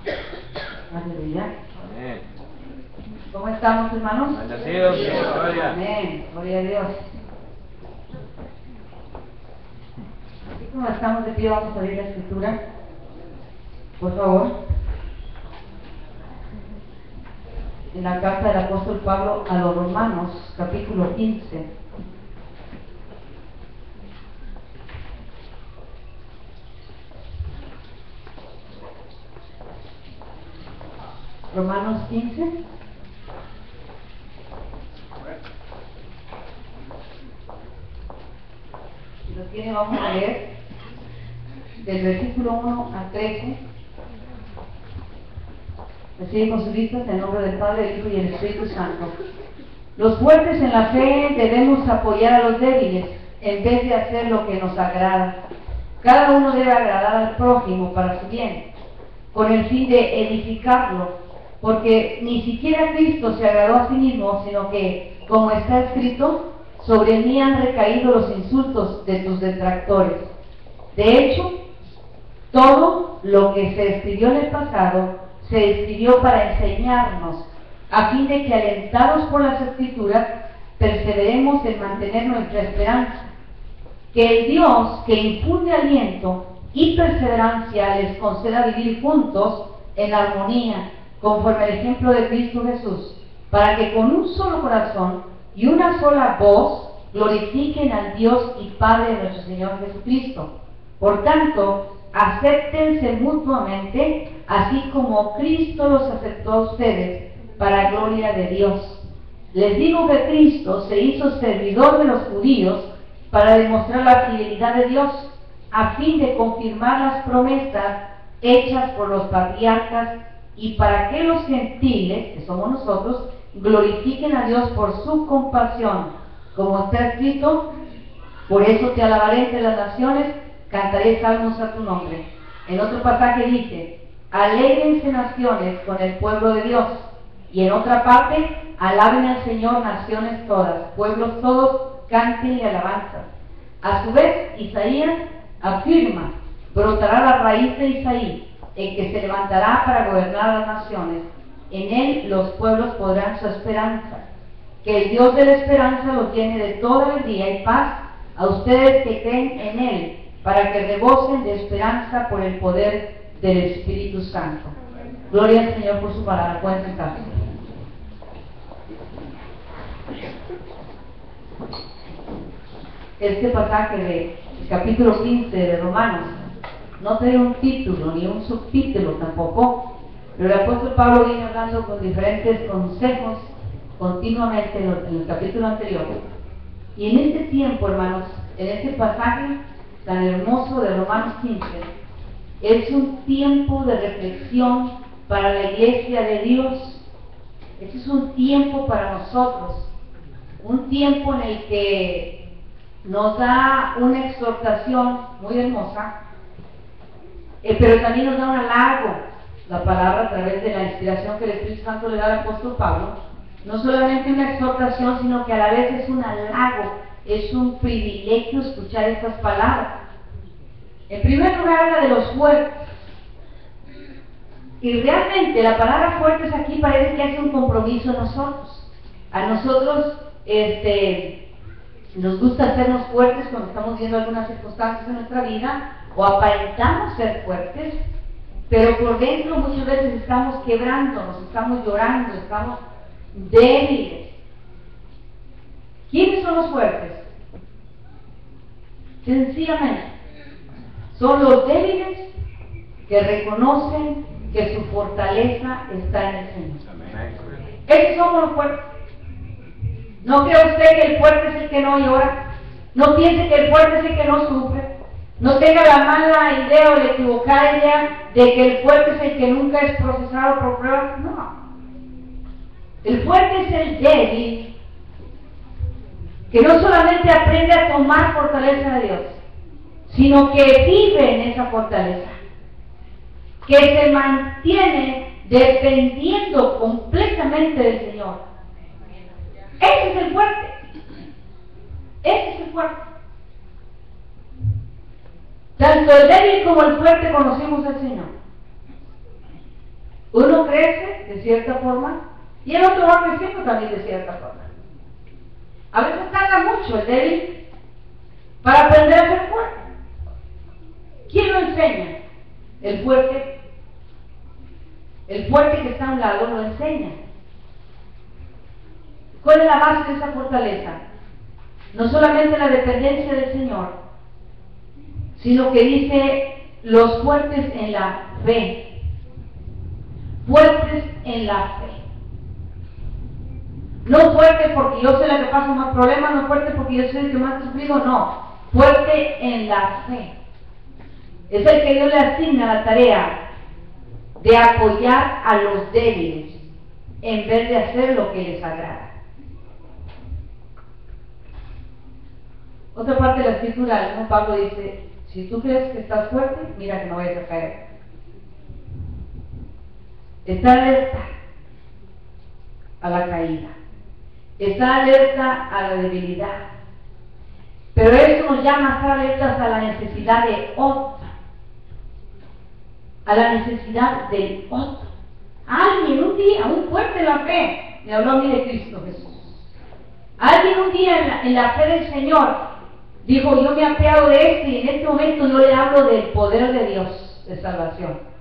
Aleluya. Amén. ¿Cómo estamos, hermanos? Bendecidos, gloria. Amén. Gloria a Dios. Así como estamos de pie, vamos a abrir la escritura. Por favor. En la carta del apóstol Pablo a los Romanos, capítulo 15. Romanos 15. Si lo tiene, vamos a leer del versículo 1 al 13. Recibe con sus vistas en el nombre del Padre, del Hijo y del Espíritu Santo. Los fuertes en la fe debemos apoyar a los débiles en vez de hacer lo que nos agrada. Cada uno debe agradar al prójimo para su bien, con el fin de edificarlo, porque ni siquiera Cristo se agradó a sí mismo, sino que, como está escrito, sobre mí han recaído los insultos de tus detractores. De hecho, todo lo que se escribió en el pasado se escribió para enseñarnos, a fin de que, alentados por las Escrituras, perseveremos en mantener nuestra esperanza. Que el Dios que infunde aliento y perseverancia les conceda vivir juntos en armonía, conforme al ejemplo de Cristo Jesús, para que con un solo corazón y una sola voz glorifiquen al Dios y Padre de nuestro Señor Jesucristo. Por tanto, acéptense mutuamente, así como Cristo los aceptó a ustedes, para gloria de Dios. Les digo que Cristo se hizo servidor de los judíos para demostrar la fidelidad de Dios, a fin de confirmar las promesas hechas por los patriarcas, y para que los gentiles, que somos nosotros, glorifiquen a Dios por su compasión, como está escrito: por eso te alabaré entre las naciones, cantaré salmos a tu nombre. En otro pasaje dice: alégrense naciones con el pueblo de Dios. Y en otra parte: alaben al Señor naciones todas, pueblos todos, canten alabanzas. A su vez, Isaías afirma: brotará la raíz de Isaí, el que se levantará para gobernar las naciones. En él los pueblos podrán su esperanza. Que el Dios de la esperanza los llene de toda alegría y paz a ustedes que creen en él, para que rebosen de esperanza por el poder del Espíritu Santo. Gloria al Señor por su palabra. Pueden sentarse. Este pasaje del capítulo 15 de Romanos no tiene un título ni un subtítulo tampoco, pero el apóstol Pablo viene hablando con diferentes consejos continuamente en el capítulo anterior. Y en este tiempo, hermanos, en este pasaje tan hermoso de Romanos 15, es un tiempo de reflexión para la iglesia de Dios. Este es un tiempo para nosotros, un tiempo en el que nos da una exhortación muy hermosa, pero también nos da un halago, la palabra, a través de la inspiración que el Espíritu Santo le da al apóstol Pablo. No solamente una exhortación, sino que a la vez es un halago, es un privilegio escuchar estas palabras. En primer lugar, habla de los fuertes. Y realmente la palabra fuertes aquí parece que hace un compromiso a nosotros. A nosotros nos gusta hacernos fuertes cuando estamos viendo algunas circunstancias en nuestra vida, o aparentamos ser fuertes, pero por dentro muchas veces estamos quebrándonos, estamos llorando, estamos débiles. ¿Quiénes son los fuertes? Sencillamente, son los débiles que reconocen que su fortaleza está en el Señor. Esos somos los fuertes. No crea usted que el fuerte es el que no llora. No piense que el fuerte es el que no sufre. No tenga la mala idea o la equivocada idea de que el fuerte es el que nunca es procesado por pruebas. No. El fuerte es el débil que no solamente aprende a tomar fortaleza de Dios, sino que vive en esa fortaleza, que se mantiene dependiendo completamente del Señor. Ese es el fuerte. Ese es el fuerte. Tanto el débil como el fuerte conocemos al Señor. Uno crece de cierta forma y el otro va creciendo también de cierta forma. A veces tarda mucho el débil para aprender a ser fuerte. ¿Quién lo enseña? El fuerte. El fuerte que está a un lado lo enseña. ¿Cuál es la base de esa fortaleza? No solamente la dependencia del Señor, sino que dice los fuertes en la fe. Fuertes en la fe. No fuerte porque yo soy la que pasa más problemas, no fuerte porque yo soy el que más ha sufrido, no. Fuerte en la fe. Es el que Dios le asigna la tarea de apoyar a los débiles en vez de hacer lo que les agrada. Otra parte de la escritura, ¿no? Pablo dice, si tú crees que estás fuerte, mira que no vayas a caer. Está alerta a la caída. Está alerta a la debilidad. Pero eso nos llama a estar alertas a la necesidad de otro. A la necesidad del otro. Alguien un día, un fuerte en la fe, me habló a mí de Cristo Jesús. Alguien un día en la fe del Señor dijo, yo me he apeado de este y en este momento yo le hablo del poder de Dios de salvación.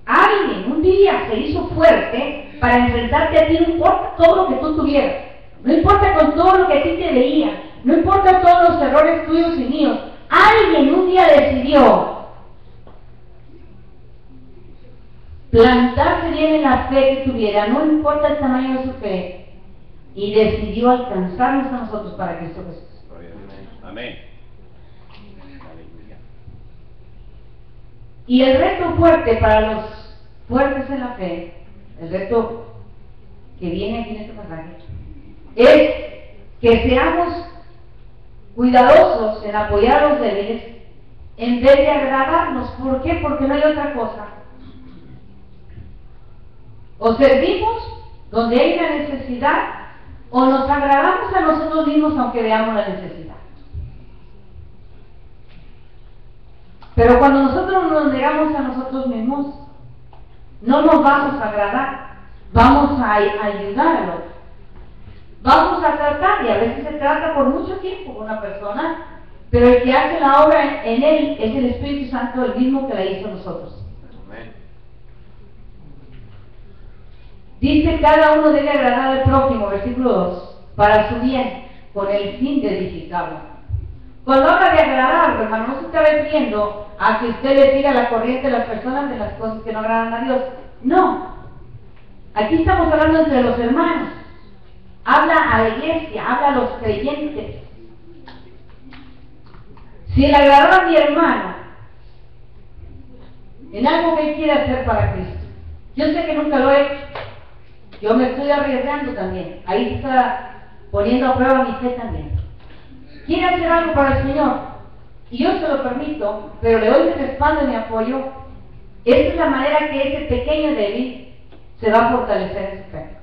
Alguien un día se hizo fuerte para enfrentarte a ti, no importa todo lo que tú tuvieras, no importa con todo lo que a ti te veía, no importa todos los errores tuyos y míos, alguien un día decidió plantarse bien en la fe que tuviera, no importa el tamaño de su fe, y decidió alcanzarnos a nosotros para Cristo Jesús. Amén. Y el reto fuerte para los fuertes en la fe, el reto que viene aquí en este pasaje, es que seamos cuidadosos en apoyar a los débiles en vez de agradarnos. ¿Por qué? Porque no hay otra cosa. O servimos donde hay una necesidad, o nos agradamos a nosotros mismos aunque veamos la necesidad. Pero cuando nosotros nos negamos a nosotros mismos, no nos vamos a agradar, vamos a ayudar al otro. Vamos a tratar, y a veces se trata por mucho tiempo con una persona, pero el que hace la obra en él es el Espíritu Santo, el mismo que la hizo nosotros. Amén. Dice, cada uno debe agradar al prójimo, versículo 2, para su bien, con el fin de edificarlo. Cuando habla de agradar, hermano, no se está refiriendo a que usted le tira la corriente a las personas de las cosas que no agradan a Dios. No. Aquí estamos hablando entre los hermanos. Habla a la iglesia, habla a los creyentes. Si el agradar a mi hermano en algo que él quiere hacer para Cristo, yo sé que nunca lo he hecho, yo me estoy arriesgando también, ahí está poniendo a prueba mi fe también. Quiere hacer algo para el Señor y yo se lo permito, pero le doy mi respaldo y mi apoyo. Esa es la manera que ese pequeño débil se va a fortalecer en su fe.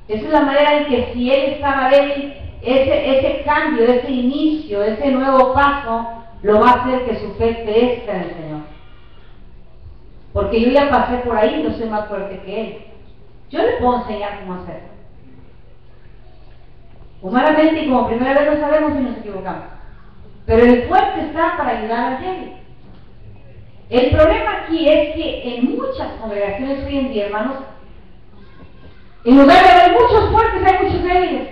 Esa es la manera en que si él estaba débil, ese cambio, ese inicio, ese nuevo paso, lo va a hacer que su fe crezca en el Señor. Porque yo ya pasé por ahí, yo soy más fuerte que él. Yo le puedo enseñar cómo hacerlo. Humanamente y como primera vez no sabemos si nos equivocamos. Pero el fuerte está para ayudar al débil. El problema aquí es que en muchas congregaciones hoy en día, hermanos, en lugar de haber muchos fuertes, hay muchos débiles.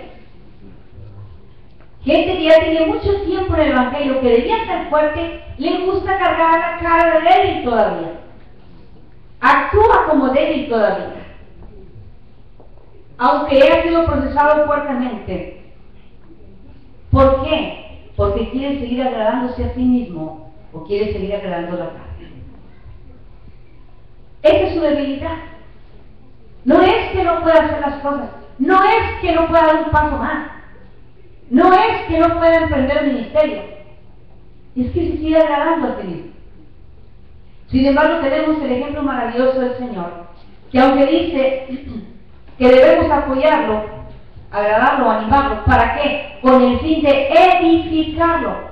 Gente que ya tiene mucho tiempo en el evangelio, que debía ser fuerte, le gusta cargar la cara de débil todavía. Actúa como débil todavía. Aunque haya sido procesado fuertemente. ¿Por qué? Porque quiere seguir agradándose a sí mismo o quiere seguir agradando la carne. Esa es su debilidad. No es que no pueda hacer las cosas, no es que no pueda dar un paso más, no es que no pueda emprender el ministerio, es que se sigue agradando a sí mismo. Sin embargo, tenemos el ejemplo maravilloso del Señor, que aunque dice que debemos apoyarlo, agradarlo, animarlo, ¿para qué? Con el fin de edificarlo.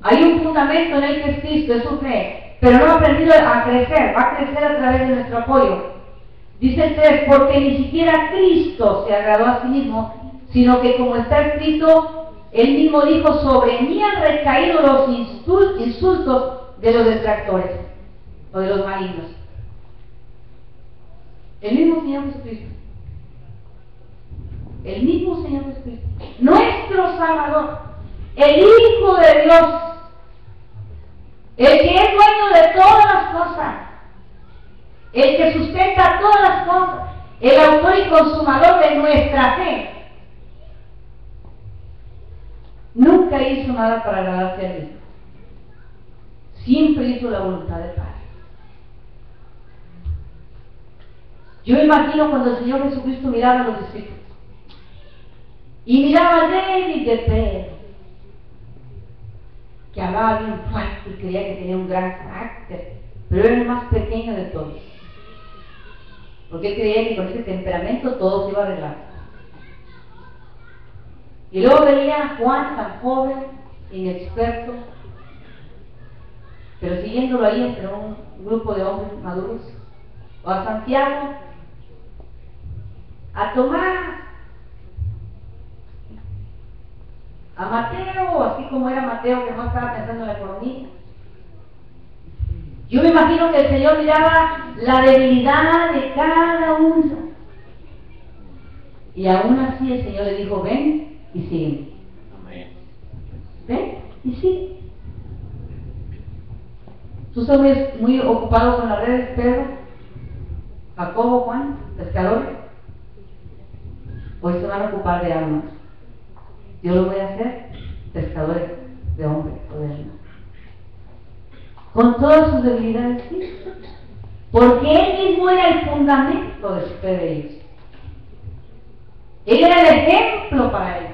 Hay un fundamento en el que es Cristo, es su fe, pero no ha aprendido a crecer, va a crecer a través de nuestro apoyo. Dice el 3, porque ni siquiera Cristo se agradó a sí mismo, sino que como está escrito, él mismo dijo, sobre mí han recaído los insultos de los detractores, o de los malignos. El mismo Señor Jesucristo. El mismo Señor Jesucristo. Nuestro Salvador. El Hijo de Dios. El que es dueño de todas las cosas. El que sustenta todas las cosas. El autor y consumador de nuestra fe. Nunca hizo nada para agradarse a él mismo. Siempre hizo la voluntad del Padre. Yo me imagino cuando el Señor Jesucristo miraba a los discípulos y miraba a David de Pedro, que hablaba bien fuerte y creía que tenía un gran carácter, pero era el más pequeño de todos, porque él creía que con ese temperamento todo se iba a arreglar. Y luego veía a Juan, tan joven, inexperto, pero siguiéndolo ahí entre un grupo de hombres maduros, o a Santiago, a Tomás, a Mateo, así como era Mateo, que no estaba pensando en la economía. Yo me imagino que el Señor miraba la debilidad de cada uno, y aún así el Señor le dijo, ven y sígueme. Ven y sigue. Tú estás muy ocupado con las redes, Pedro, Jacobo, Juan, pescadores. Hoy se van a ocupar de almas. Yo lo voy a hacer pescadores de hombres o de almas. Con todas sus debilidades, sí. Porque él mismo era el fundamento de su fe de ellos. Él era el ejemplo para ellos.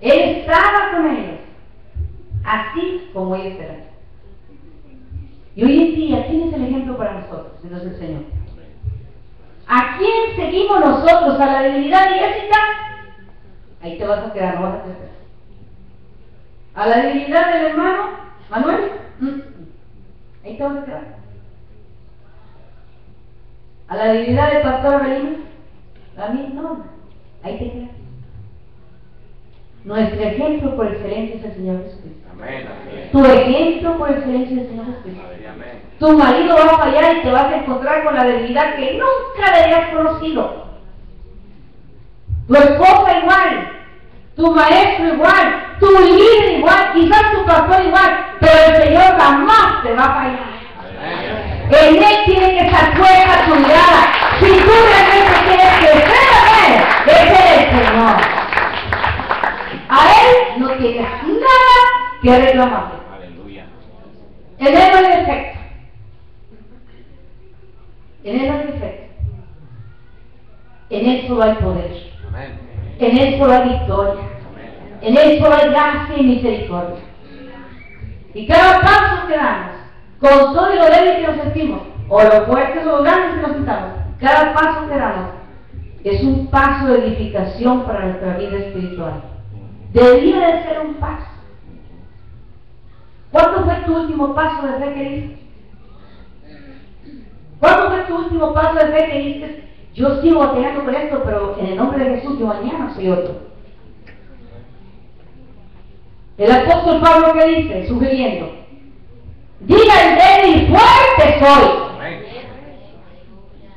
Él estaba con ellos, así como ellos eran. Y hoy en día, ¿quién es el ejemplo para nosotros? Dios el Señor. ¿A quién seguimos nosotros? ¿A la debilidad de Jessica? Ahí te vas a quedar, no vas a crecer. ¿A la debilidad del hermano Manuel? Ahí te vas a quedar. ¿A la debilidad del pastor Abelino? A mí no, ahí te quedas. Nuestro ejemplo por excelencia es el Señor Jesucristo. Amén, amén. Tu ejemplo por excelencia es el Señor Jesucristo. Amén. Tu marido va a fallar y te vas a encontrar con la debilidad que nunca le habías conocido. Tu esposa igual, tu maestro igual, tu líder igual, quizás tu pastor igual, pero el Señor jamás te va a fallar. En Él tiene que estar puesta tu mirada. Si tú realmente quieres crecer en Él, ese es el Señor. A Él no tienes nada que reclamarle. Aleluya. En Él no hay defecto. En Él no hay defecto. En Él solo hay poder. Amén. En Él solo hay victoria. En Él solo hay gracia y misericordia. Y cada paso que damos, con todo lo débil que nos sentimos, o lo fuertes o lo grandes que nos sintamos, cada paso que damos es un paso de edificación para nuestra vida espiritual. Debía de ser un paso. ¿Cuándo fue tu último paso de fe que diste? ¿Cuándo fue tu último paso de fe que diste? Yo sigo batallando con esto, pero en el nombre de Jesús yo mañana soy otro. El apóstol Pablo, ¿qué dice? Sugiriendo: diga el débil, fuerte soy.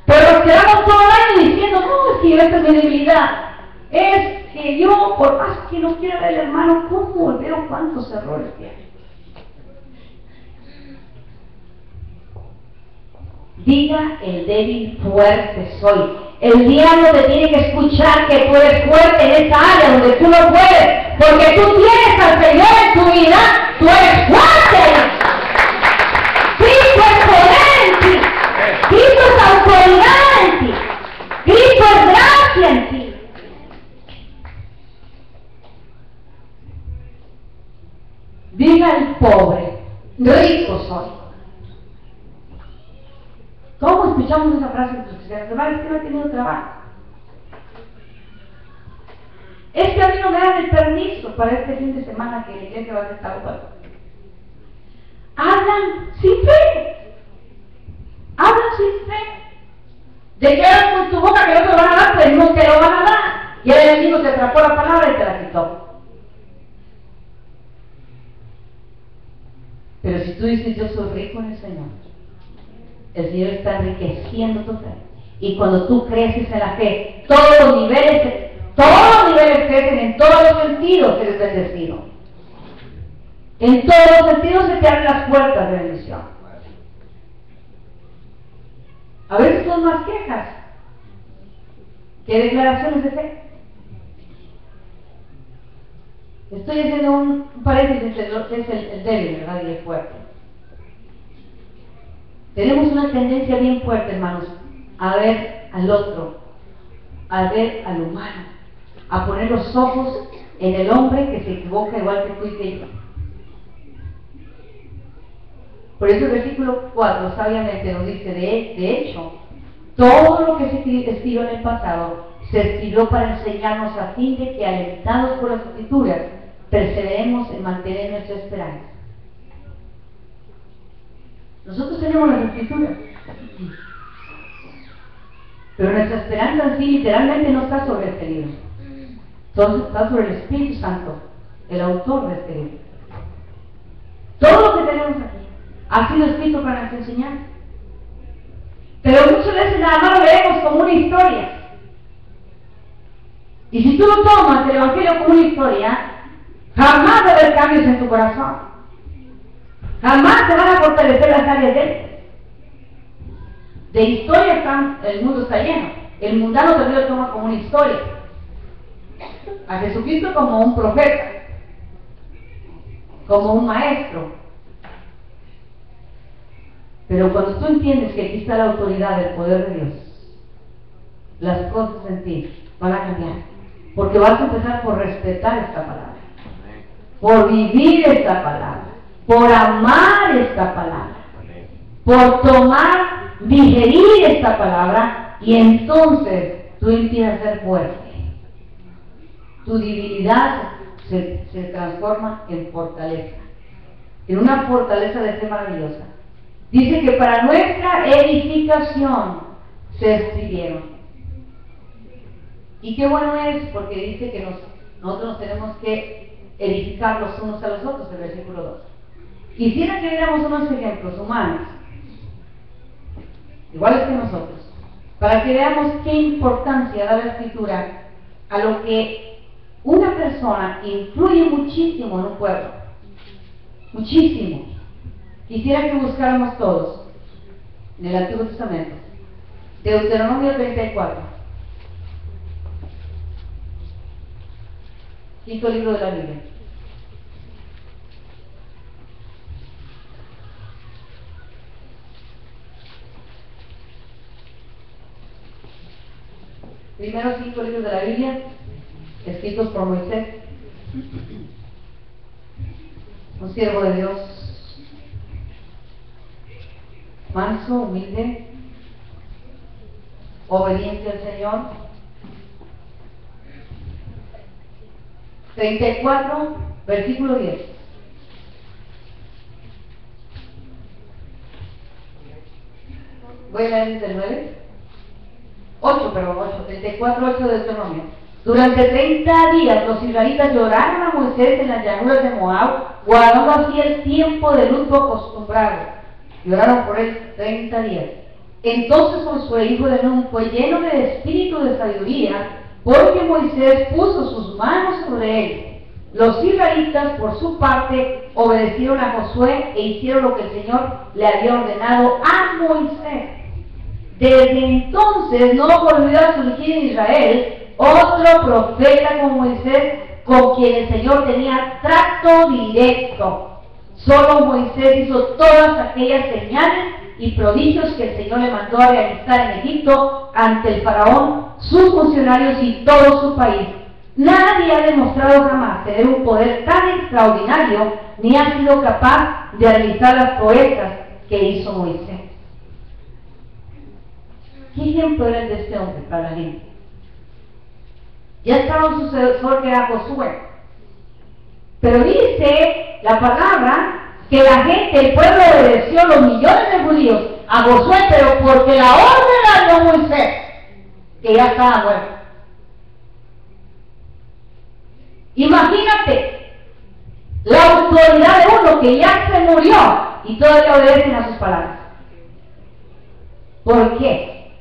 Pero nos quedamos todo el año diciendo, no, es que esta es mi debilidad. Es que yo, por más que no quiera ver al hermano, ¿cómo veo cuántos errores tiene? Diga el débil, fuerte soy. El diablo te tiene que escuchar que tú eres fuerte en esa área donde tú no puedes, porque tú tienes al Señor en tu vida, tú eres fuerte. Cristo es poder en ti, Cristo es autoridad en ti, Cristo es gracia en ti. Diga el pobre, rico soy. ¿Cómo escuchamos esa frase en tus cristianos? Hermanos, es que no he tenido trabajo. Es que a mí no me dan el permiso para este fin de semana que la iglesia va a estar ocupado. hablan sin fe. Hablan sin fe. Declaras con tu boca que no te lo van a dar, pues no te lo van a dar. Y el enemigo te atrapó la palabra y te la quitó. Pero si tú dices, yo soy rico en el Señor está enriqueciendo tu fe. Y cuando tú creces en la fe, todos los niveles crecen, en todos los sentidos eres bendecido. En todos los sentidos se te abren las puertas de bendición. A veces son más quejas que declaraciones de fe. Estoy haciendo un paréntesis entre lo que es el débil, ¿verdad? Y el fuerte. Tenemos una tendencia bien fuerte, hermanos, a ver al otro, a ver al humano, a poner los ojos en el hombre que se equivoca igual que tú y que yo. Por eso el versículo 4 sabiamente nos dice, de hecho, todo lo que se escribió en el pasado se escribió para enseñarnos a fin de que, alentados por las Escrituras, perseveremos en mantener nuestra esperanza. Nosotros tenemos las Escrituras, pero nuestra esperanza en sí literalmente no está sobre este libro. Entonces está sobre el Espíritu Santo, el autor de este libro. Todo lo que tenemos aquí ha sido escrito para nuestra enseñanza. Pero muchas veces nada más lo leemos como una historia. Y si tú lo tomas el Evangelio como una historia, jamás va a haber cambios en tu corazón. Jamás te van a fortalecer las áreas de historia. El mundo está lleno. El mundano también lo toma como una historia. A Jesucristo como un profeta, como un maestro. Pero cuando tú entiendes que aquí está la autoridad del poder de Dios, las cosas en ti van a cambiar. Porque vas a empezar por respetar esta palabra, por vivir esta palabra, por amar esta palabra, por tomar, digerir esta palabra, y entonces tú empiezas a ser fuerte. Tu debilidad se transforma en fortaleza, en una fortaleza de fe maravillosa. Dice que para nuestra edificación se escribieron. Y qué bueno es, porque dice que nosotros nos tenemos que edificar los unos a los otros, el versículo 2. Quisiera que viéramos unos ejemplos humanos, iguales que nosotros, para que veamos qué importancia da la Escritura a lo que una persona influye muchísimo en un pueblo. Muchísimo. Quisiera que buscáramos todos en el Antiguo Testamento. Deuteronomio 34. Quinto libro de la Biblia. Primeros 5 libros de la Biblia, escritos por Moisés, un siervo de Dios, manso, humilde, obediente al Señor. 34, versículo 10. Voy a leer desde el 9. 8, 34, 8 de Deuteronomio. Durante 30 días los israelitas lloraron a Moisés en las llanuras de Moab, guardando así el tiempo de luto acostumbrado. Lloraron por él 30 días. Entonces Josué, hijo de Nun, fue lleno de espíritu de sabiduría, porque Moisés puso sus manos sobre él. Los israelitas, por su parte, obedecieron a Josué e hicieron lo que el Señor le había ordenado a Moisés. Desde entonces no volvió a surgir en Israel otro profeta como Moisés, con quien el Señor tenía trato directo. Solo Moisés hizo todas aquellas señales y prodigios que el Señor le mandó a realizar en Egipto ante el faraón, sus funcionarios y todo su país. Nadie ha demostrado jamás tener un poder tan extraordinario, ni ha sido capaz de realizar las proezas que hizo Moisés. ¿Qué ejemplo era el de este hombre para la gente? Ya estaba un sucesor que era Josué. Pero dice la palabra que la gente, el pueblo obedeció, los millones de judíos, a Josué, pero porque la orden la dio Moisés, que ya estaba muerto. Imagínate la autoridad de uno que ya se murió y todavía obedecen a sus palabras. ¿Por qué?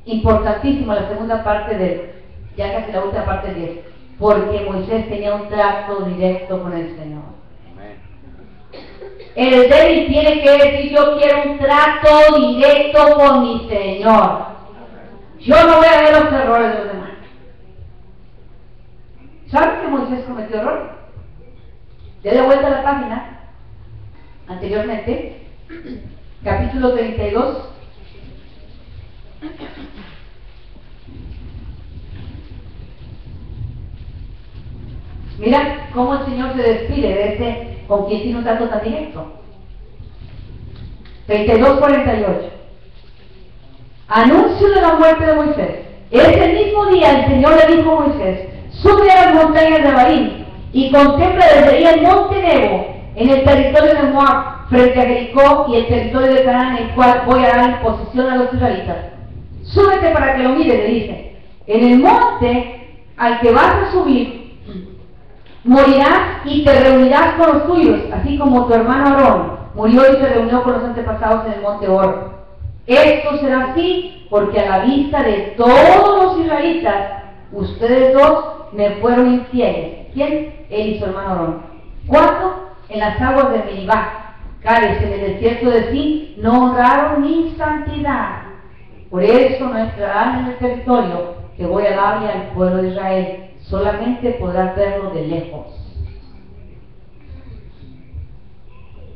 Importantísimo la segunda parte ya casi la última parte del 10. Porque Moisés tenía un trato directo con el Señor. El débil tiene que decir: yo quiero un trato directo con mi Señor. Yo no voy a ver los errores de los demás. ¿Saben que Moisés cometió error? Dale vuelta a la página anteriormente, capítulo 32. Mira cómo el Señor se despide de ese con quien tiene un trato tan directo. 32:48. Anuncio de la muerte de Moisés. Ese mismo día el Señor le dijo a Moisés: sube a las montañas de Abarim y contempla desde ahí el monte Nebo, en el territorio de Moab, frente a Jericó, y el territorio de Canaán, el cual voy a dar en posesión a los israelitas. Súbete para que lo mires, le dice. En el monte al que vas a subir, morirás y te reunirás con los tuyos, así como tu hermano Aarón murió y se reunió con los antepasados en el monte Hor. Esto será así porque a la vista de todos los israelitas, ustedes dos me fueron infieles. ¿Quién? Él y su hermano Aarón. ¿Cuándo? En las aguas de Meribá, Cádiz, en el desierto de Sin, no honraron mi santidad. Por eso no entrarán en el territorio que voy a darle al pueblo de Israel. Solamente podrás verlo de lejos.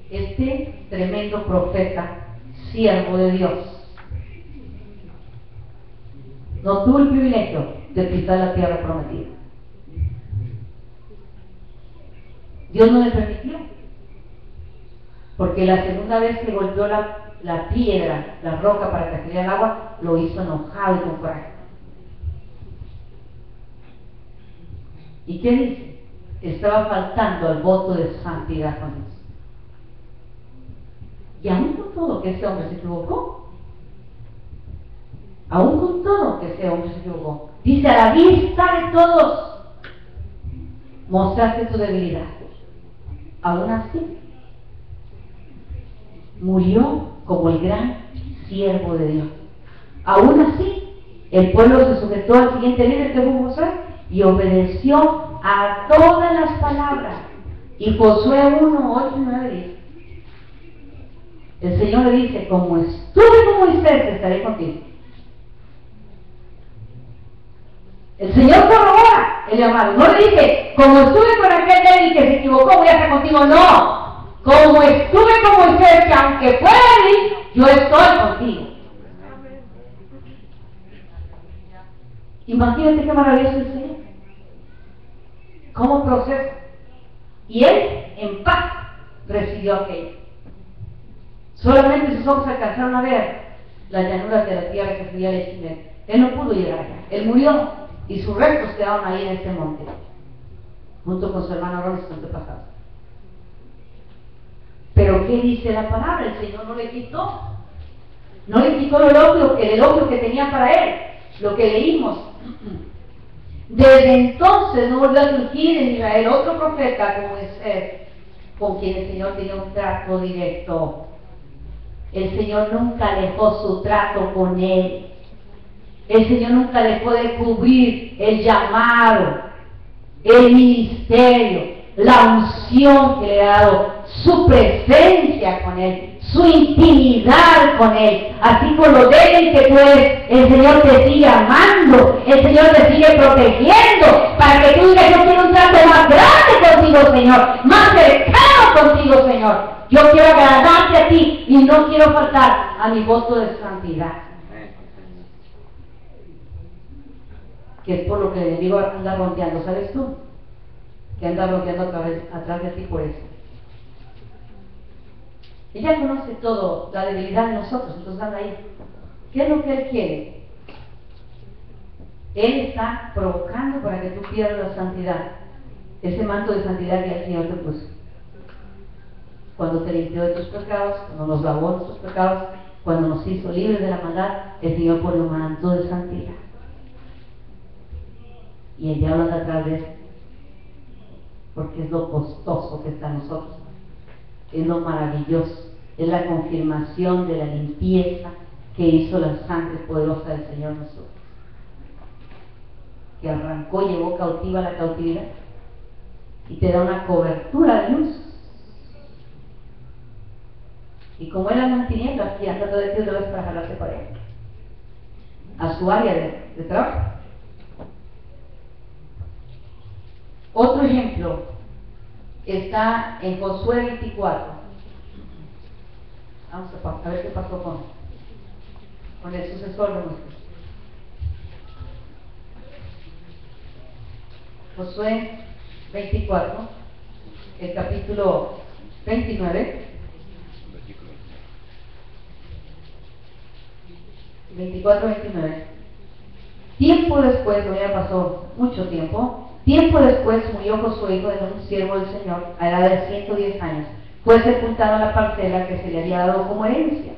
Este tremendo profeta, siervo de Dios, no tuvo el privilegio de pisar la tierra prometida. Dios no le permitió, porque la segunda vez que golpeó la piedra, la roca para que saliera el agua, lo hizo enojado y con coraje. ¿Y qué dice? Estaba faltando al voto de santidad con Dios. Y aún con todo que ese hombre se equivocó, aún con todo que ese hombre se equivocó, dice: a la vista de todos mostraste tu debilidad. Aún así murió como el gran siervo de Dios. Aún así el pueblo se sujetó al siguiente líder, que fue Josué, y obedeció a todas las palabras. Y Josué 1, 8 y 9 dice: el Señor le dice: como estuve con Moisés, estaré contigo. El Señor corrobora el llamado. No le dice: como estuve con aquel débil que se equivocó, voy a estar contigo. No. Como estuve con Moisés, que aunque fuera débil, yo estoy contigo. Imagínate qué maravilloso el Señor. ¿Cómo procesa? Y él, en paz, recibió aquello. Solamente sus ojos alcanzaron a ver las llanuras de la tierra que fluía leche y miel. Él no pudo llegar allá. Él murió y sus restos quedaron ahí en este monte, junto con su hermano Aarón y sus antepasados. Pero ¿qué dice la palabra? El Señor no le quitó. No le quitó el elogio que tenía para él. Lo que leímos. Desde entonces no volvió a surgir en Israel otro profeta como Moisés, con quien el Señor tenía un trato directo. El Señor nunca alejó su trato con él. El Señor nunca dejó de cubrir el llamado, el ministerio, la unción que le ha dado, su presencia con él, su intimidad con él. Así con lo débil que tú eres, el Señor te sigue amando, el Señor te sigue protegiendo, para que tú digas: yo quiero un trato más grande contigo, Señor, más cercano contigo, Señor. Yo quiero agradarte a ti y no quiero faltar a mi voto de santidad. Que es por lo que el enemigo anda rondeando, ¿sabes tú? Que anda rondeando atrás de ti por eso. Ella conoce todo, la debilidad de nosotros, entonces anda ahí. ¿Qué es lo que él quiere? Él está provocando para que tú pierdas la santidad, ese manto de santidad que el Señor te puso. cuando te limpió de tus pecados, cuando nos lavó nuestros pecados, cuando nos hizo libres de la maldad, el Señor por lo manto de santidad. Y el diablo anda atrás de eso, porque es lo costoso que está en nosotros, es lo maravilloso, es la confirmación de la limpieza que hizo la sangre poderosa del Señor en nosotros, que arrancó y llevó cautiva la cautividad y te da una cobertura de luz. Y como él anda en tinieblas, aquí anda todo el día otra vez para jalarse para él, a su área de trabajo. Otro ejemplo está en Josué 24. Vamos a ver qué pasó con el sucesor de Moisés. Josué 24, el capítulo 29. 24-29. Tiempo después, no ya pasó mucho tiempo, tiempo después murió Josué, hijo de un siervo del Señor, a la edad de 110 años. Fue sepultado en la parcela que se le había dado como herencia,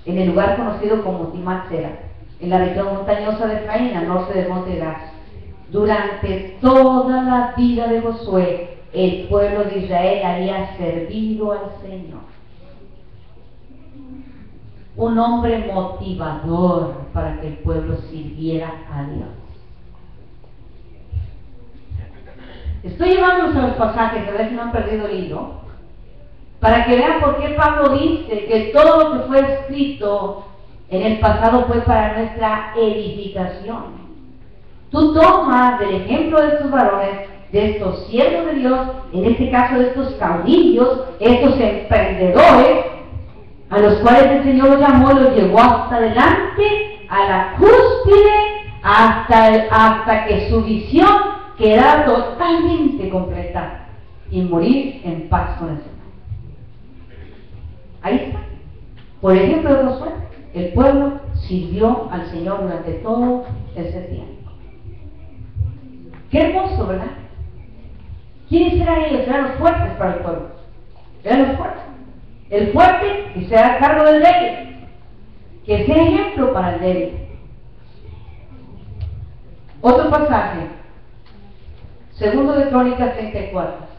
en el lugar conocido como Timnat-Sera, en la región montañosa de Efraín, al norte del monte Gaz. Durante toda la vida de Josué, el pueblo de Israel había servido al Señor. Un hombre motivador para que el pueblo sirviera a Dios. Estoy llevándolos a los pasajes, a ver si no han perdido el hilo, para que vean por qué Pablo dice que todo lo que fue escrito en el pasado fue para nuestra edificación. Tú tomas del ejemplo de estos varones, de estos siervos de Dios, en este caso de estos caudillos, estos emprendedores, a los cuales el Señor los llamó, los llevó hasta adelante, a la cúspide, hasta que su visión quedara totalmente completa y morir en paz con el Señor. Ahí está. Por ejemplo de Josué, el pueblo sirvió al Señor durante todo ese tiempo. Qué hermoso, ¿verdad? ¿Quiénes eran ellos? Eran los fuertes para el pueblo. Eran los fuertes. El fuerte que se haga cargo del débil, que sea ejemplo para el débil. Otro pasaje, segundo de Crónicas 34.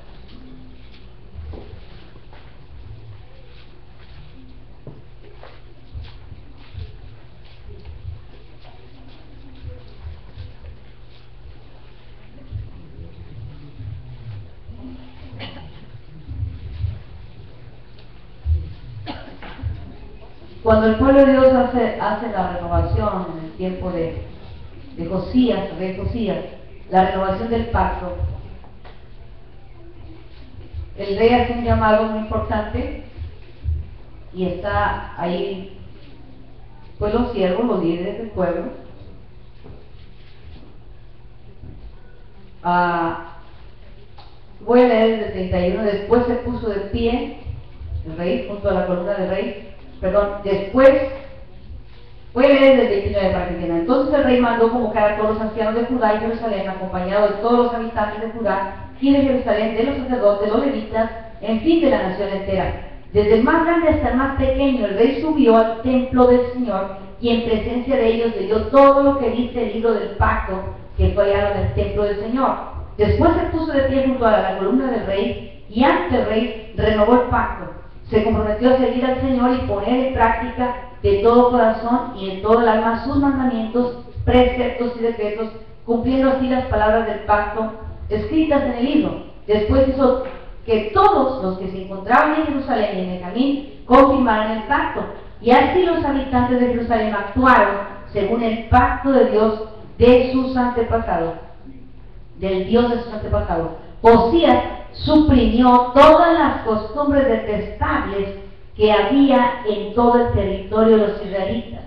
Cuando el pueblo de Dios hace la renovación en el tiempo de Josías, rey Josías, la renovación del pacto, el rey hace un llamado muy importante y está ahí pues los siervos, los líderes del pueblo. Voy a leer desde el 31. Después se puso de pie el rey junto a la columna del rey. Después, voy a leer desde el 29 para que entiendan. Entonces el rey mandó convocar a todos los ancianos de Judá y Jerusalén, acompañado de todos los habitantes de Judá y de Jerusalén, de los sacerdotes, de los levitas, en fin, de la nación entera. Desde el más grande hasta el más pequeño, el rey subió al templo del Señor y en presencia de ellos leyó todo lo que dice el libro del pacto que fue hallado en el templo del Señor. Después se puso de pie junto a la columna del rey y ante el rey renovó el pacto. Se comprometió a seguir al Señor y poner en práctica de todo corazón y en todo el alma sus mandamientos, preceptos y decretos, cumpliendo así las palabras del pacto escritas en el libro. Después hizo que todos los que se encontraban en Jerusalén y en Benjamín confirmaran el pacto, y así los habitantes de Jerusalén actuaron según el pacto de Dios de sus antepasados, del Dios de sus antepasados. Josías suprimió todas las costumbres detestables que había en todo el territorio de los israelitas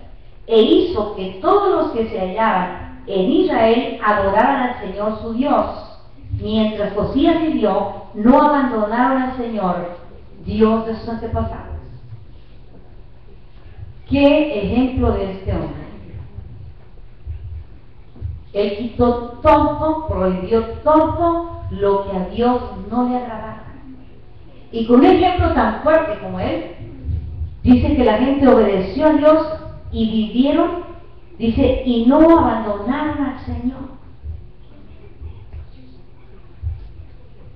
e hizo que todos los que se hallaban en Israel adoraran al Señor su Dios. Mientras Josías vivió, no abandonaron al Señor, Dios de sus antepasados. ¿Qué ejemplo de este hombre? Él quitó todo, prohibió todo lo que a Dios no le agradaba. Y con un ejemplo tan fuerte como él, dice que la gente obedeció a Dios y vivieron, dice, y no abandonaron al Señor.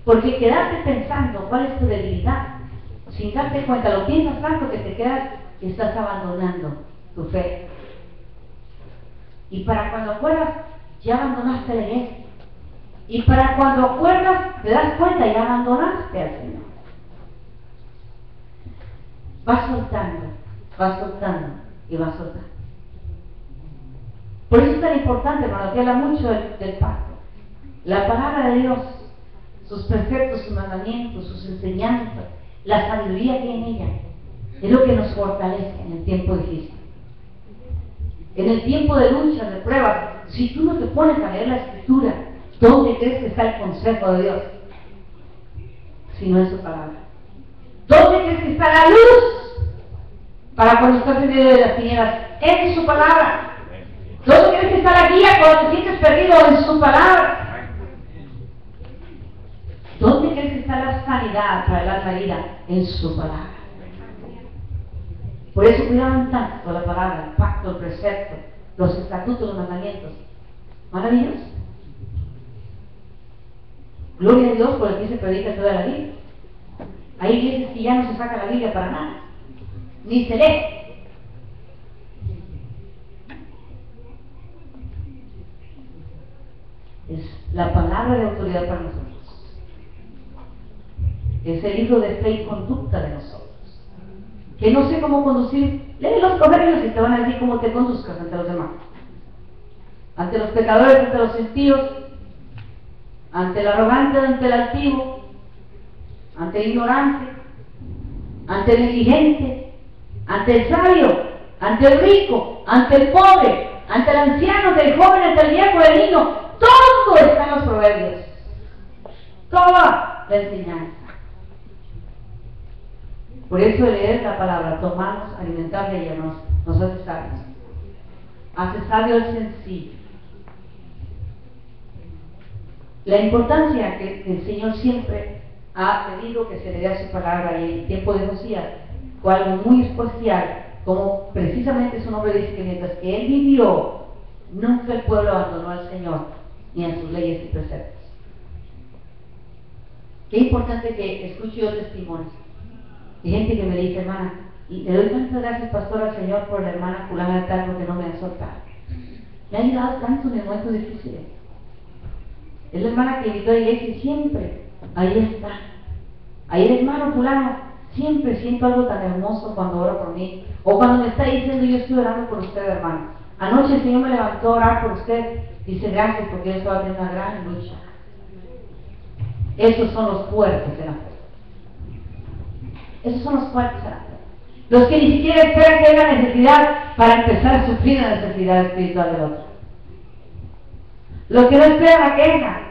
Porque quedarte pensando cuál es tu debilidad, sin darte cuenta, lo piensas tanto que te quedas y estás abandonando tu fe. Y para cuando acuerdas, ya abandonaste la iglesia. Y para cuando acuerdas, te das cuenta, ya abandonaste al Señor. Vas soltando y vas soltando. Por eso es tan importante, hermano, que habla mucho del pacto. La palabra de Dios, sus preceptos, sus mandamientos, sus enseñanzas, la sabiduría que hay en ella, es lo que nos fortalece en el tiempo difícil. En el tiempo de luchas, de pruebas, si tú no te pones a leer la Escritura, ¿dónde crees que está el consejo de Dios? Si no es su palabra. ¿Dónde crees que está la luz? Para cuando estás en medio de las tinieblas, en su palabra. ¿Dónde crees que está la guía cuando te sientes perdido? En su palabra. ¿Dónde crees que está la sanidad para el alma herida? En su palabra. Por eso cuidaban tanto la palabra, el pacto, el precepto, los estatutos, los mandamientos. Maravilloso. Gloria a Dios por el que se predica toda la Biblia. Hay iglesias que ya no se saca la Biblia para nada, ni se lee. Es la palabra de autoridad para nosotros. Es el libro de fe y conducta de nosotros. Que no sé cómo conducir, lee los proverbios y te van a decir cómo te conduzcas ante los demás. Ante los pecadores, ante los impíos, ante el arrogante, ante el altivo, ante el ignorante, ante el negligente, ante el sabio, ante el rico, ante el pobre, ante el anciano, ante el joven, ante el viejo, el niño. Todo está en los proverbios. Toda la enseñanza. Por eso leer la palabra, tomarnos, alimentar de ella, nos hace sabios. Hace sabio el sencillo. La importancia que el Señor siempre ha pedido que se le dé a su palabra, y en el tiempo de Josías fue algo muy especial, como precisamente su nombre dice que mientras que él vivió, nunca el pueblo abandonó al Señor ni a sus leyes y preceptos. Qué importante que escuche yo testimonios. Hay gente que me dice, hermana, y le doy tantas gracias, pastor, al Señor por la hermana fulana de tal, porque no me ha soltado. Me ha ayudado tanto en momentos difíciles. Es la hermana que invitó a la iglesia y siempre, ahí está. Ahí el hermano fulano, siempre siento algo tan hermoso cuando ora por mí. O cuando me está diciendo, yo estoy orando por usted, hermano. Anoche el Señor me levantó a orar por usted. Dice, gracias, porque yo estaba teniendo una gran lucha. Esos son los fuertes de la fe. Esos son los fuertes de la fe. Los que ni siquiera esperan que haya necesidad para empezar a sufrir la necesidad espiritual del otro. Los que no esperan la queja.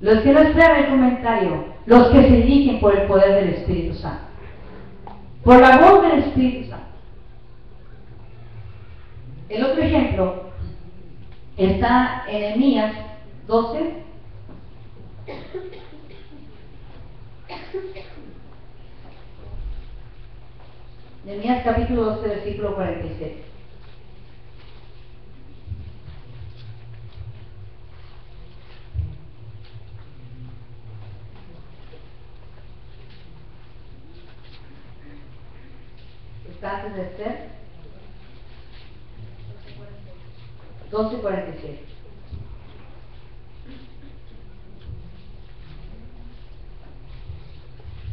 Los que no esperan el comentario. Los que se dirigen por el poder del Espíritu Santo. Por la voz del Espíritu Santo. El otro ejemplo está en Nehemías 12. Nehemías capítulo 12, versículo 47. ¿Está antes de Esther? 12:47.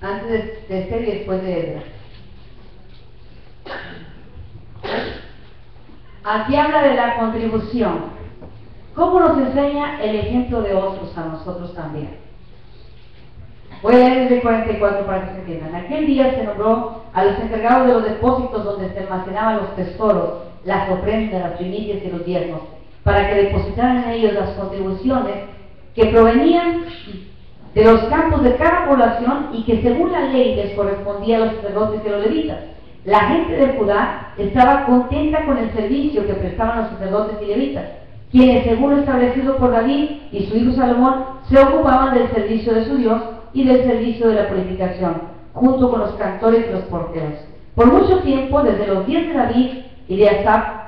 Antes de Esther y después de Edra. Aquí habla de la contribución. ¿Cómo nos enseña el ejemplo de otros a nosotros también? Voy a leer desde 44 para que se entiendan. En aquel día se nombró a los encargados de los depósitos donde se almacenaban los tesoros, las ofrendas, las primicias y los diezmos, para que depositaran en ellos las contribuciones que provenían de los campos de cada población y que según la ley les correspondía a los sacerdotes y a los levitas. La gente de Judá estaba contenta con el servicio que prestaban los sacerdotes y levitas, quienes según lo establecido por David y su hijo Salomón se ocupaban del servicio de su Dios y del servicio de la purificación, junto con los cantores y los porteros. Por mucho tiempo, desde los días de David y de Asaf,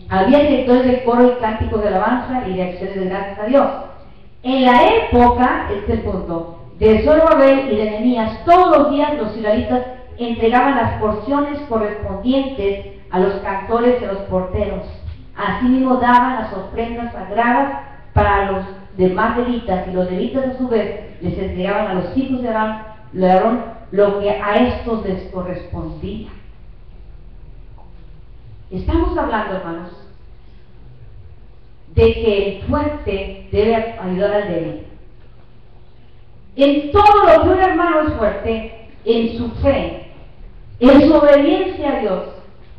había directores de coro y cánticos de alabanza y de acciones de gracias a Dios. En la época, este es el punto, de Zorobabel y de Nehemías, todos los días los israelitas entregaban las porciones correspondientes a los cantores y a los porteros. Asimismo daban las ofrendas sagradas para los demás levitas, y los levitas a su vez les entregaban a los hijos de Aarón lo que a estos les correspondía. Estamos hablando, hermanos, de que el fuerte debe ayudar al débil. En todo lo que un hermano es fuerte, en su fe, en su obediencia a Dios,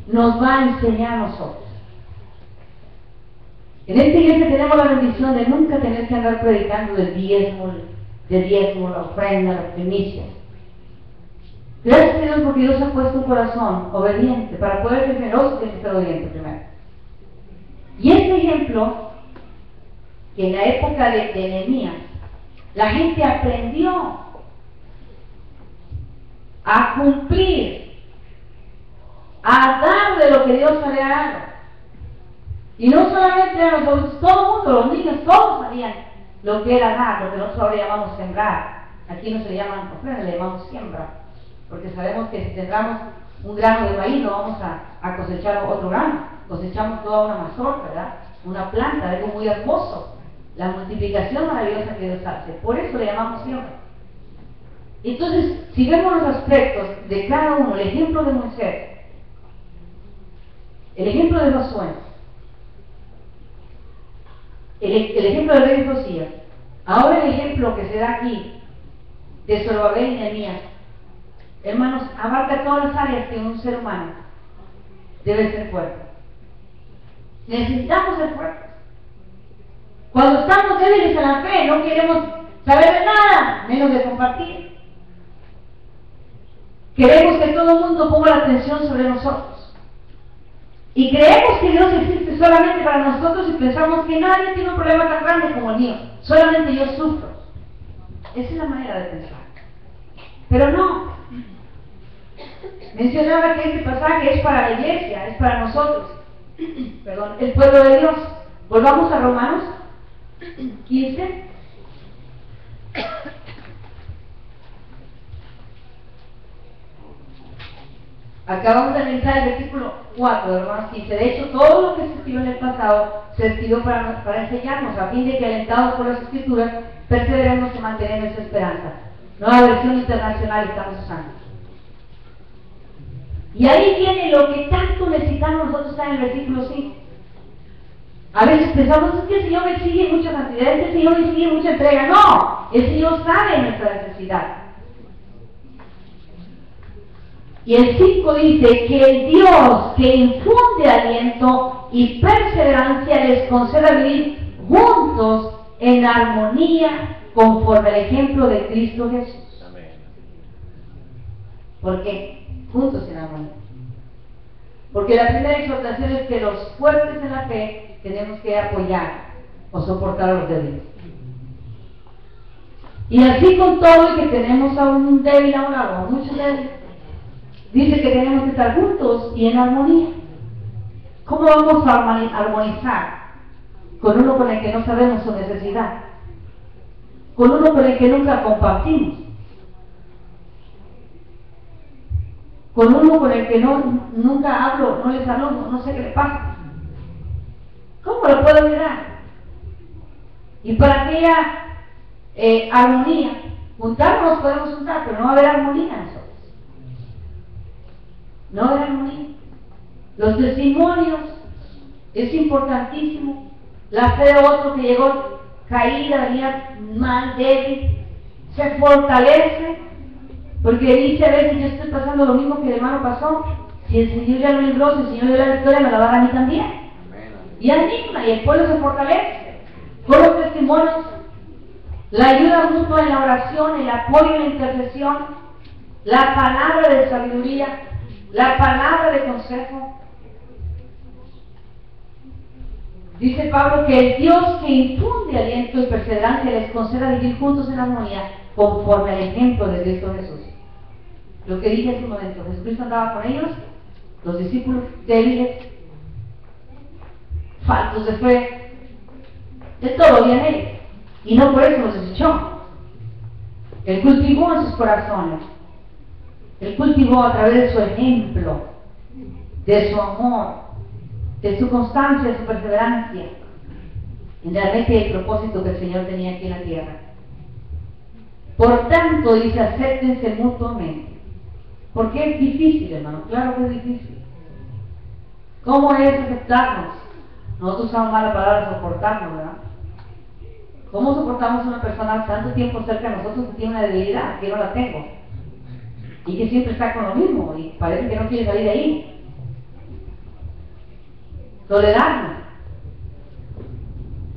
nos va a enseñar a nosotros. En esta iglesia tenemos la bendición de nunca tener que andar predicando del diezmo, la ofrenda, la primicia. Gracias a Dios porque Dios ha puesto un corazón obediente. Para poder ser generoso tiene que ser obediente primero. Y este ejemplo, que en la época de Nehemías, la gente aprendió a cumplir, a dar de lo que Dios había dado. Y no solamente a nosotros, todo el mundo, los niños, todos sabían lo que era dar, lo que nosotros ahora llamamos sembrar. Aquí no se le llaman ofrenda, le llamamos siembra, porque sabemos que si sembramos un grano de maíz no vamos a cosechar otro grano, cosechamos toda una mazorca, ¿verdad? Una planta, algo muy hermoso, la multiplicación maravillosa que Dios hace, por eso le llamamos siembra. Entonces, si vemos los aspectos de cada uno, el ejemplo de Moisés, el ejemplo de Josué, el ejemplo del rey Josías, ahora el ejemplo que se da aquí de Zorobabel y Nehemías, hermanos, abarca todas las áreas que un ser humano debe ser fuerte. Necesitamos ser fuertes. Cuando estamos débiles en la fe, no queremos saber de nada, menos de compartir. Queremos que todo el mundo ponga la atención sobre nosotros. Y creemos que Dios existe solamente para nosotros y pensamos que nadie tiene un problema tan grande como el mío. Solamente yo sufro. Esa es la manera de pensar. Pero no. Mencionaba que este pasaje es para la iglesia, es para nosotros. Perdón, el pueblo de Dios. Volvamos a Romanos 15. Acabamos de analizar el versículo 4 de Romanos 15. De hecho, todo lo que se escribió en el pasado se escribió para enseñarnos, a fin de que, alentados por las Escrituras, perseveremos en mantener nuestra esperanza. Nueva versión internacional estamos usando. Y ahí viene lo que tanto necesitamos nosotros, está en el versículo 5. A veces pensamos que el Señor me exige mucha cantidad, el Señor me exige mucha entrega. No, el Señor sabe nuestra necesidad. Y el 5 dice que el Dios que infunde aliento y perseverancia les conceda vivir juntos en armonía conforme al ejemplo de Cristo Jesús. Amén. ¿Por qué? Juntos en armonía. Porque la primera exhortación es que los fuertes en la fe tenemos que apoyar o soportar a los débiles. Y así con todo, y que tenemos a un débil a un lado, a muchos débiles, dice que tenemos que estar juntos y en armonía. ¿Cómo vamos a armonizar con uno con el que no sabemos su necesidad? Con uno con el que nunca compartimos. Con uno con el que nunca hablo, no les hablo, no sé qué le pasa. ¿Cómo lo puedo mirar? Y para aquella armonía, juntarnos podemos juntar, pero no va a haber armonía en nosotros. No va a haber armonía. Los testimonios es importantísimo. La fe de otro que llegó caída, venía mal, débil, se fortalece. Porque dice a veces, yo estoy pasando lo mismo que el hermano pasó. Si el Señor ya lo libró, si el Señor dio la victoria, me la va a dar a mí también. Amén. Y anima, y el pueblo se fortalece. Con los testimonios, la ayuda mutua en la oración, el apoyo en la intercesión, la palabra de sabiduría, la palabra de consejo. Dice Pablo que el Dios que infunde aliento y perseverancia les conceda vivir juntos en armonía conforme al ejemplo de Cristo Jesús. Lo que dije hace un momento, Jesucristo andaba con ellos, los discípulos débiles, faltos de fe, de todo bien ellos, y no por eso los desechó. Él cultivó en sus corazones, Él cultivó a través de su ejemplo, de su amor, de su constancia, de su perseverancia, en la meta y el propósito que el Señor tenía aquí en la tierra. Por tanto, dice, acéptense mutuamente. Porque es difícil, hermano, claro que es difícil. ¿Cómo es aceptarnos? Nosotros usamos mal la palabra soportarnos, ¿verdad? ¿Cómo soportamos a una persona tanto tiempo cerca de nosotros que tiene una debilidad, que no la tengo? Y que siempre está con lo mismo, y parece que no quiere salir de ahí. Tolerarnos.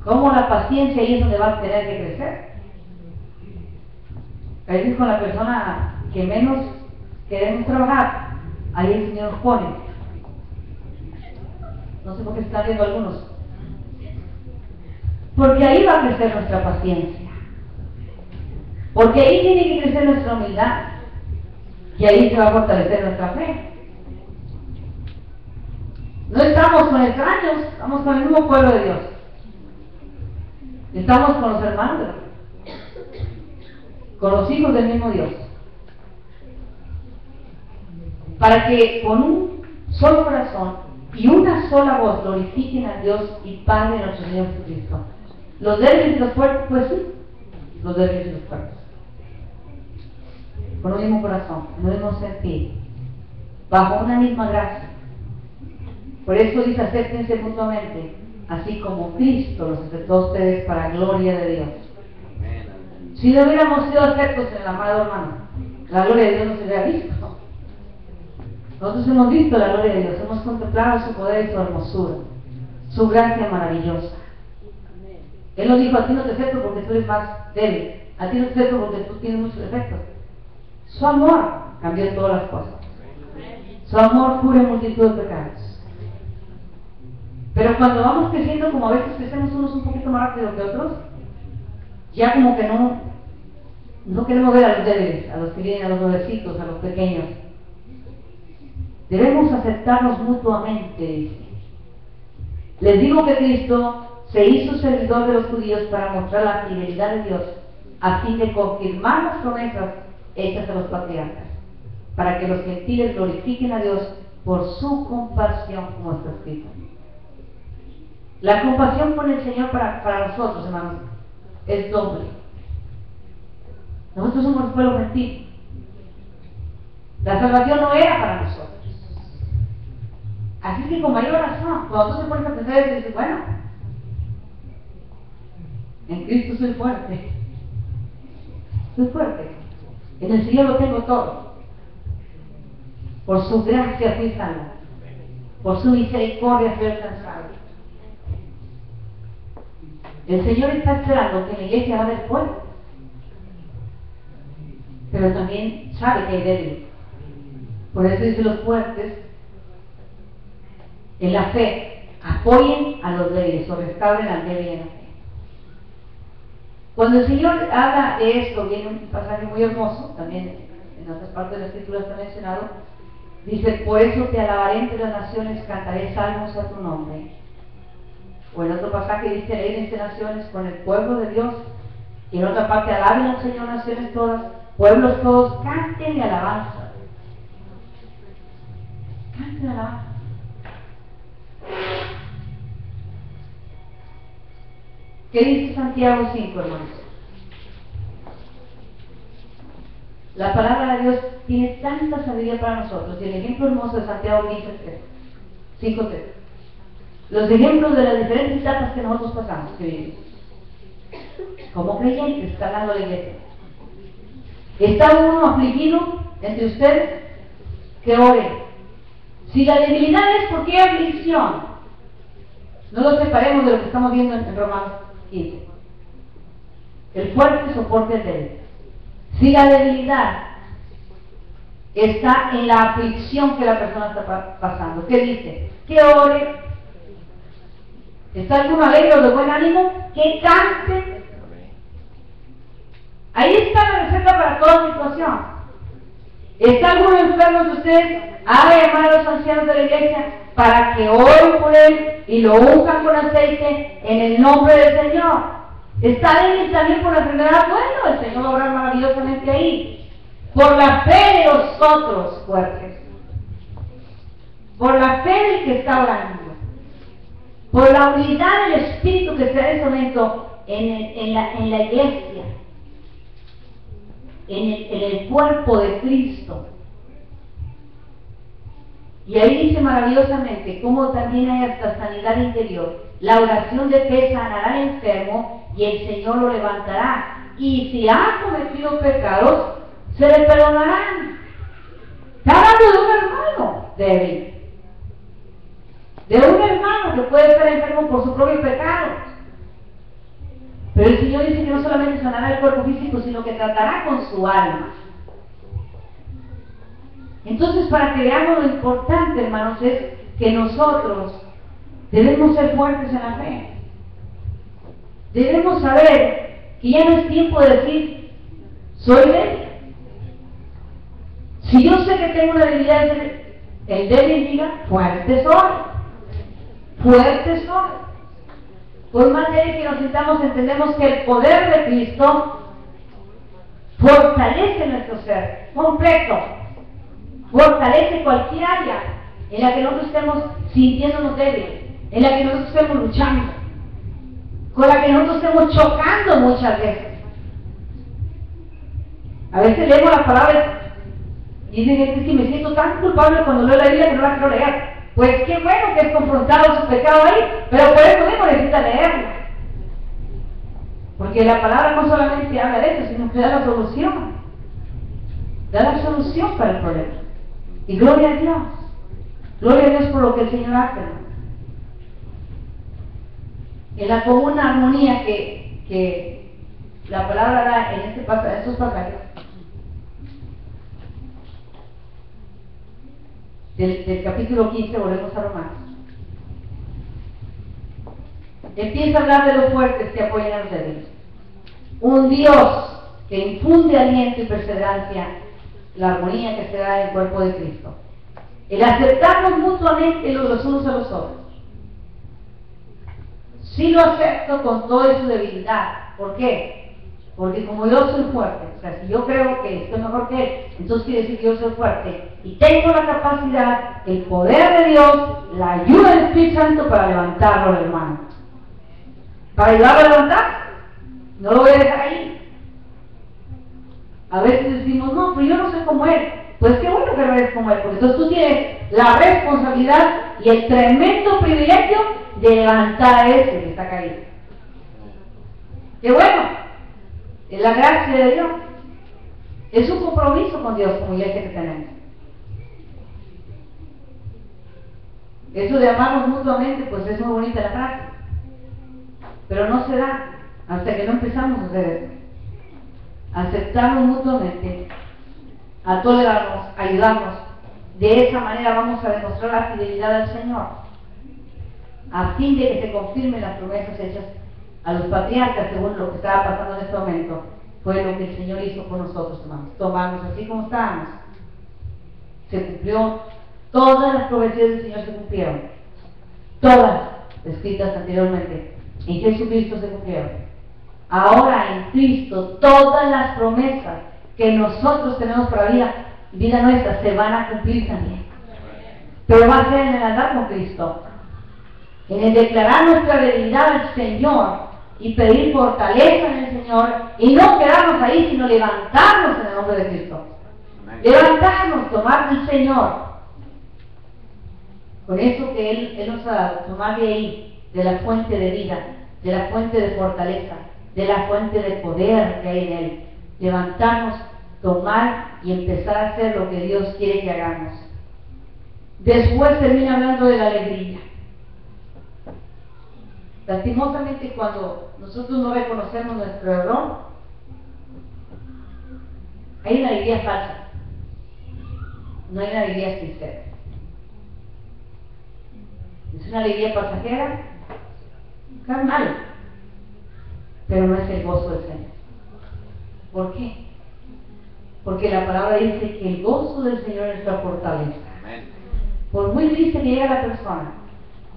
¿Cómo la paciencia ahí es donde va a tener que crecer? A veces con la persona que menos queremos trabajar, ahí el Señor nos pone. No sé por qué están viendo algunos. Porque ahí va a crecer nuestra paciencia. Porque ahí tiene que crecer nuestra humildad. Y ahí se va a fortalecer nuestra fe. No estamos con extraños, estamos con el mismo pueblo de Dios. Estamos con los hermanos de Dios, con los hijos del mismo Dios. Para que con un solo corazón y una sola voz glorifiquen a Dios y Padre de nuestro Señor Jesucristo. Los débiles y los fuertes, pues sí, los débiles y los fuertes. Con un mismo corazón, con un mismo sentir, bajo una misma gracia. Por eso dice, acéptense mutuamente, así como Cristo los aceptó a ustedes para gloria de Dios. Si no hubiéramos sido aceptos en el amado hermano, la gloria de Dios no se hubiera visto. Nosotros hemos visto la gloria de Dios, hemos contemplado su poder y su hermosura, su gracia maravillosa. Él nos dijo, a ti no te acepto porque tú eres más débil, a ti no te acepto porque tú tienes muchos defectos. Su amor cambió todas las cosas. Su amor cubre multitud de pecados. Pero cuando vamos creciendo, como a veces crecemos unos un poquito más rápido que otros, ya como que no queremos ver a los débiles, a los que vienen, a los nuevecitos, a los pequeños. Debemos aceptarnos mutuamente, dice. Les digo que Cristo se hizo servidor de los judíos para mostrar la fidelidad de Dios, a fin de confirmar las promesas hechas a los patriarcas, para que los gentiles glorifiquen a Dios por su compasión, como está escrito. La compasión con el Señor para nosotros, hermanos, es doble. Nosotros somos el pueblo gentil. La salvación no era para nosotros. Así que con mayor razón, cuando tú te pones a pensar y dices, bueno, en Cristo soy fuerte. Soy fuerte. En el Señor lo tengo todo. Por su gracia fui salvo. Por su misericordia fui alcanzado. El Señor está esperando que en la iglesia va a haber fuerte. Pero también sabe que hay débiles. Por eso dice, los fuertes en la fe apoyen a los débiles o restauren al débil en la fe. Cuando el Señor habla de esto, viene un pasaje muy hermoso, también en otras partes de la Escritura está mencionado, dice, por eso te alabaré entre las naciones, cantaré salmos a tu nombre. O en otro pasaje dice, leer entre naciones con el pueblo de Dios. Y en otra parte, alaben al Señor naciones todas, pueblos todos, canten de alabanza. Canten de alabanza. ¿Qué dice Santiago 5, hermanos? La palabra de Dios tiene tanta sabiduría para nosotros, y el ejemplo hermoso de Santiago 5:3. Los ejemplos de las diferentes etapas que nosotros pasamos, que vivimos. Como creyentes, está hablando la iglesia. ¿Está uno afligido entre ustedes? Que ore. Si la debilidad es, ¿por qué aflicción? No lo separemos de lo que estamos viendo en Romanos 15. El fuerte soporta el débil. Si la debilidad está en la aflicción que la persona está pasando, ¿qué dice? Que ore. ¿Está alguno alegre o de buen ánimo? Que cante. Ahí está la receta para toda situación. ¿Está alguno enfermo de ustedes? Haga llamar a los ancianos de la iglesia para que oren por él y lo unjan con aceite en el nombre del Señor. ¿Está débil también por la enfermedad? Bueno, el Señor va a obrar maravillosamente ahí. Por la fe de los otros fuertes. Por la fe del que está orando. Por la unidad del Espíritu que está en ese momento en la iglesia. En el cuerpo de Cristo. Y ahí dice maravillosamente cómo también hay hasta sanidad interior. La oración de fe sanará al enfermo y el Señor lo levantará. Y si ha cometido pecados, se le perdonarán. Está hablando de un hermano débil. De un hermano que puede estar enfermo por su propio pecado. Pero el Señor dice que no solamente sanará el cuerpo físico, sino que tratará con su alma. Entonces, para que veamos lo importante, hermanos, es que nosotros debemos ser fuertes en la fe. Debemos saber que ya no es tiempo de decir, soy débil. Si yo sé que tengo una debilidad, el débil diga, fuerte soy. Fuerte soy. Por más débil que nos sintamos, entendemos que el poder de Cristo fortalece nuestro ser completo. Fortalece cualquier área en la que nosotros estemos sintiéndonos débiles, en la que nosotros estemos luchando, con la que nosotros estemos chocando muchas veces. A veces leemos las palabras y dicen, es que me siento tan culpable cuando leo la Biblia que no la quiero leer. Pues qué bueno que es confrontado su pecado ahí, pero por eso mismo necesita leerla. Porque la palabra no solamente habla de eso, sino que da la solución. Da la solución para el problema. Y gloria a Dios. Gloria a Dios por lo que el Señor hace. En la común armonía que la palabra da en estos pasajes del capítulo 15, volvemos a Romanos. Empieza a hablar de los fuertes que apoyan a los débiles. Un Dios que infunde aliento y perseverancia, la armonía que se da en el cuerpo de Cristo. El aceptarnos mutuamente los unos a los otros. Sí lo acepto con toda su debilidad. ¿Por qué? Porque como yo soy fuerte, o sea, si yo creo que estoy mejor que él, entonces quiere decir que yo soy fuerte y tengo la capacidad, el poder de Dios, la ayuda del Espíritu Santo para levantarlo, hermano. Para ayudarlo a levantar, no lo voy a dejar ahí. A veces decimos, no, pero yo no soy como él. Pues qué bueno que no eres como él, porque entonces tú tienes la responsabilidad y el tremendo privilegio de levantar a ese que está caído. Qué bueno, es la gracia de Dios. Es un compromiso con Dios como iglesia que tenemos. Eso de amarnos mutuamente, pues es muy bonita la frase. Pero no se da hasta que no empezamos a hacer eso. Aceptarnos mutuamente, a tolerarnos, a ayudarnos. De esa manera vamos a demostrar la fidelidad al Señor, a fin de que se confirmen las promesas hechas a los patriarcas, según lo que estaba pasando en este momento. Fue lo que el Señor hizo con nosotros, hermanos. Tomarnos así como estábamos. Se cumplió, todas las profecías del Señor se cumplieron. Todas escritas anteriormente. En Jesucristo se cumplieron. Ahora en Cristo todas las promesas que nosotros tenemos para la vida nuestra se van a cumplir también. Pero va a ser en el andar con Cristo, en el declarar nuestra debilidad al Señor y pedir fortaleza en el Señor y no quedarnos ahí, sino levantarnos en el nombre de Cristo. Levantarnos, tomar del Señor. Con eso que Él nos ha dado, tomar de ahí, de la fuente de vida, de la fuente de fortaleza, de la fuente de poder que hay en Él. Levantarnos, tomar y empezar a hacer lo que Dios quiere que hagamos. Después termina hablando de la alegría. Lastimosamente, cuando nosotros no reconocemos nuestro error, hay una alegría falsa, no hay una alegría sincera. Es una alegría pasajera, carnal, pero no es el gozo del Señor. ¿Por qué? Porque la palabra dice que el gozo del Señor es nuestra fortaleza. Amén. Por muy triste que llegue la persona,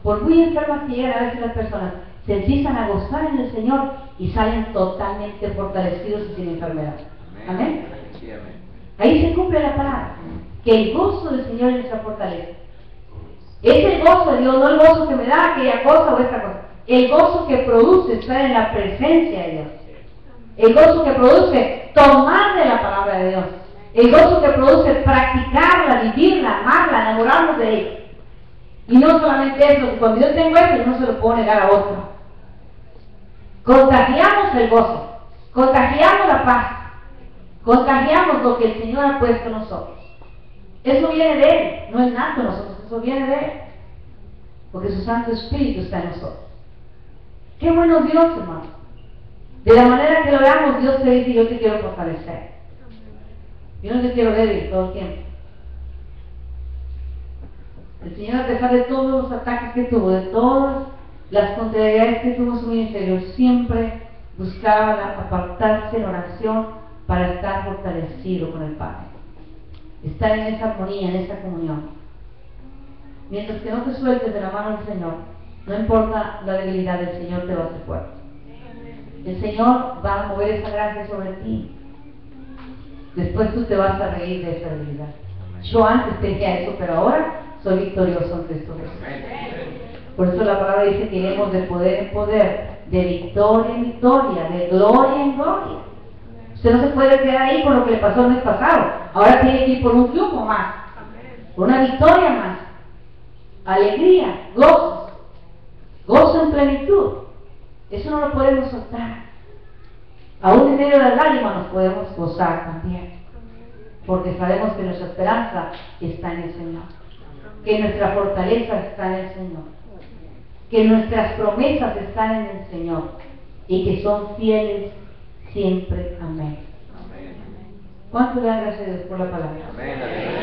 por muy enfermas que lleguen a veces las personas, se empiezan a gozar en el Señor y salen totalmente fortalecidos y sin enfermedad. Amén. Sí, amén. Ahí se cumple la palabra, que el gozo del Señor es nuestra fortaleza. Es el gozo de Dios, no el gozo que me da aquella cosa o esta cosa. El gozo que produce estar en la presencia de Dios. El gozo que produce tomar de la palabra de Dios. El gozo que produce practicarla, vivirla, amarla, enamorarnos de ella. Y no solamente eso, que cuando yo tengo eso, no se lo puedo negar a otro. Contagiamos el gozo, contagiamos la paz, contagiamos lo que el Señor ha puesto en nosotros. Eso viene de Él, no es nato en nosotros, eso viene de Él. Porque su Santo Espíritu está en nosotros. Qué bueno es Dios, hermano. De la manera que lo veamos, Dios te dice: yo te quiero fortalecer. Yo no te quiero débil todo el tiempo. El Señor, a pesar de todos los ataques que tuvo, de todas las contrariedades que tuvo en su ministerio, siempre buscaba apartarse en oración para estar fortalecido con el Padre. Estar en esa armonía, en esa comunión. Mientras que no te sueltes de la mano del Señor, no importa la debilidad, el Señor te va a hacer fuerte. El Señor va a mover esa gracia sobre ti. Después tú te vas a reír de esa debilidad. Yo antes tenía eso, pero ahora soy victorioso en Cristo Jesús. Por eso la palabra dice que iremos de poder en poder, de victoria en victoria, de gloria en gloria. Usted no se puede quedar ahí con lo que le pasó el mes pasado. Ahora tiene que ir por un triunfo más, por una victoria más. Alegría, gozo, gozo en plenitud. Eso no lo podemos soltar. Aún en medio de las lágrimas nos podemos gozar también, porque sabemos que nuestra esperanza está en el Señor, que nuestra fortaleza está en el Señor, que nuestras promesas están en el Señor y que son fieles siempre. Amén. ¿Cuánto le dan gracias a Dios por la palabra? Amén.